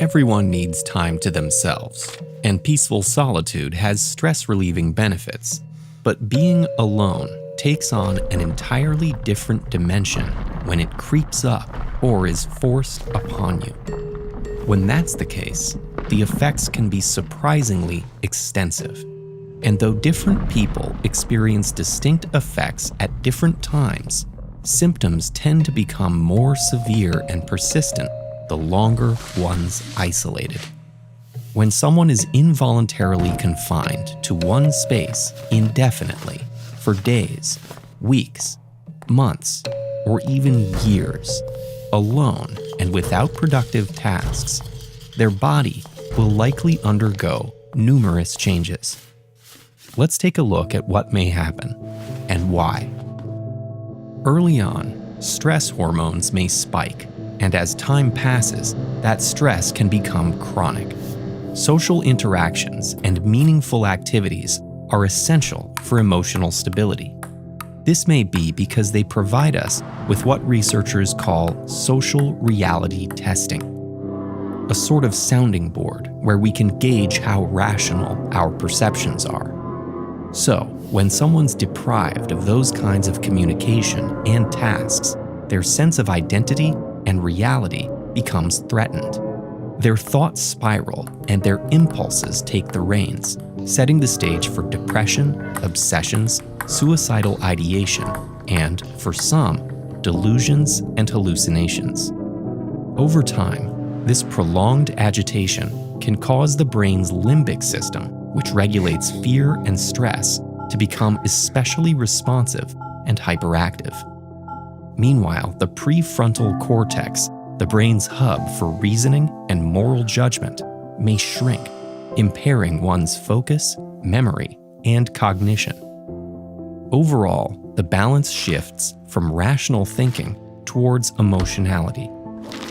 Everyone needs time to themselves, and peaceful solitude has stress-relieving benefits. But being alone takes on an entirely different dimension when it creeps up or is forced upon you. When that's the case, the effects can be surprisingly extensive. And though different people experience distinct effects at different times, symptoms tend to become more severe and persistent the longer one's isolated. When someone is involuntarily confined to one space indefinitely for days, weeks, months, or even years, alone and without productive tasks, their body will likely undergo numerous changes. Let's take a look at what may happen and why. Early on, stress hormones may spike, and as time passes, that stress can become chronic. Social interactions and meaningful activities are essential for emotional stability. This may be because they provide us with what researchers call social reality testing, a sort of sounding board where we can gauge how rational our perceptions are. So, when someone's deprived of those kinds of communication and tasks, their sense of identity and reality becomes threatened. Their thoughts spiral and their impulses take the reins, setting the stage for depression, obsessions, suicidal ideation, and, for some, delusions and hallucinations. Over time, this prolonged agitation can cause the brain's limbic system, which regulates fear and stress, to become especially responsive and hyperactive. Meanwhile, the prefrontal cortex, the brain's hub for reasoning and moral judgment, may shrink, impairing one's focus, memory, and cognition. Overall, the balance shifts from rational thinking towards emotionality,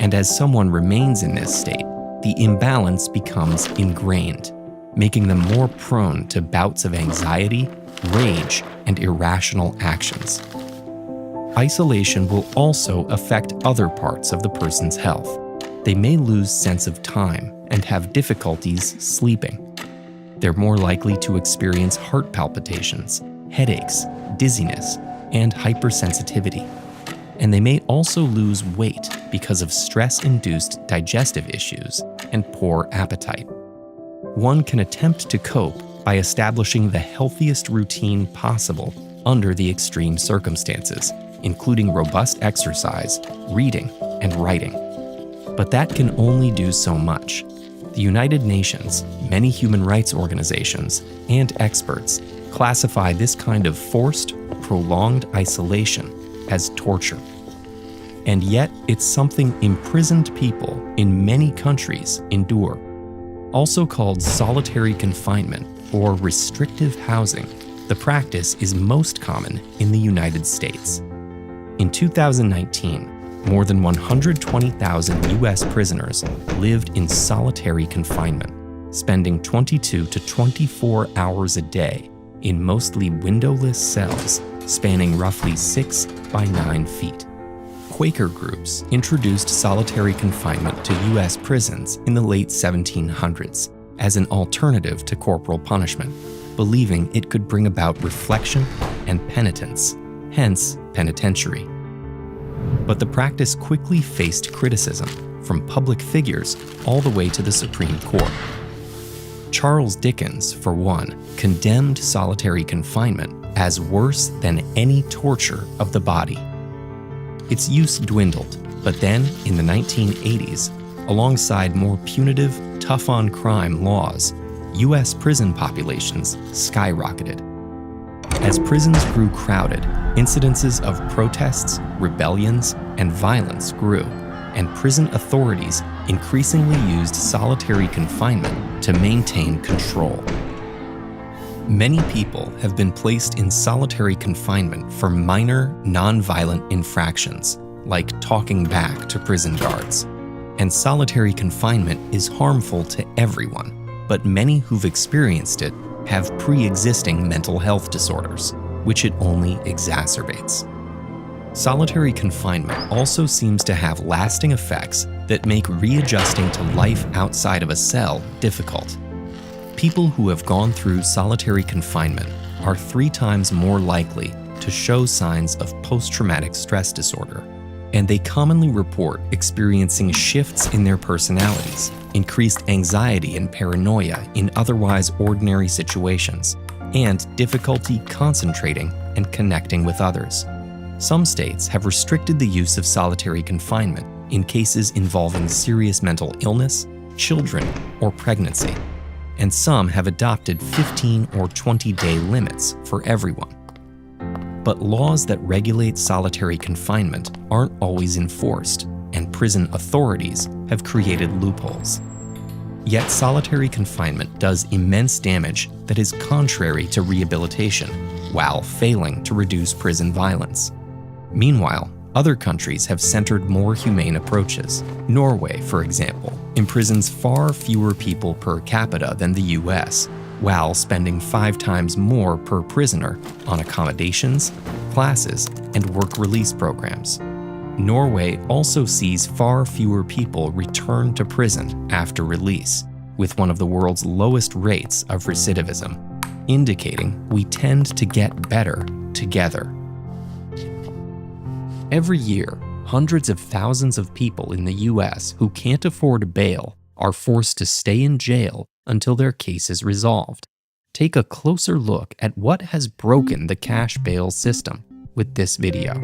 and as someone remains in this state, the imbalance becomes ingrained, making them more prone to bouts of anxiety, rage, and irrational actions. Isolation will also affect other parts of the person's health. They may lose sense of time and have difficulties sleeping. They're more likely to experience heart palpitations, headaches, dizziness, and hypersensitivity. And they may also lose weight because of stress-induced digestive issues and poor appetite. One can attempt to cope by establishing the healthiest routine possible under the extreme circumstances, including robust exercise, reading, and writing. But that can only do so much. The United Nations, many human rights organizations, and experts classify this kind of forced, prolonged isolation as torture. And yet, it's something imprisoned people in many countries endure. Also called solitary confinement or restrictive housing, the practice is most common in the United States. In 2019, more than 120,000 U.S. prisoners lived in solitary confinement, spending 22 to 24 hours a day in mostly windowless cells spanning roughly 6 by 9 feet. Quaker groups introduced solitary confinement to U.S. prisons in the late 1700s as an alternative to corporal punishment, believing it could bring about reflection and penitence, hence penitentiary. But the practice quickly faced criticism from public figures all the way to the Supreme Court. Charles Dickens, for one, condemned solitary confinement as worse than any torture of the body. Its use dwindled, but then, in the 1980s, alongside more punitive, tough-on-crime laws, U.S. prison populations skyrocketed. As prisons grew crowded, incidences of protests, rebellions, and violence grew, and prison authorities increasingly used solitary confinement to maintain control. Many people have been placed in solitary confinement for minor, non-violent infractions, like talking back to prison guards. And solitary confinement is harmful to everyone, but many who've experienced it have pre-existing mental health disorders, which it only exacerbates. Solitary confinement also seems to have lasting effects that make readjusting to life outside of a cell difficult. People who have gone through solitary confinement are 3 times more likely to show signs of post-traumatic stress disorder, and they commonly report experiencing shifts in their personalities, increased anxiety and paranoia in otherwise ordinary situations, and difficulty concentrating and connecting with others. Some states have restricted the use of solitary confinement in cases involving serious mental illness, children, or pregnancy, and some have adopted 15 or 20-day limits for everyone. But laws that regulate solitary confinement aren't always enforced, and prison authorities have created loopholes. Yet solitary confinement does immense damage that is contrary to rehabilitation, while failing to reduce prison violence. Meanwhile, other countries have centered more humane approaches. Norway, for example, imprisons far fewer people per capita than the US, while spending 5 times more per prisoner on accommodations, classes, and work release programs. Norway also sees far fewer people return to prison after release, with one of the world's lowest rates of recidivism, indicating we tend to get better together. Every year, hundreds of thousands of people in the US who can't afford bail are forced to stay in jail until their case is resolved. Take a closer look at what has broken the cash bail system with this video.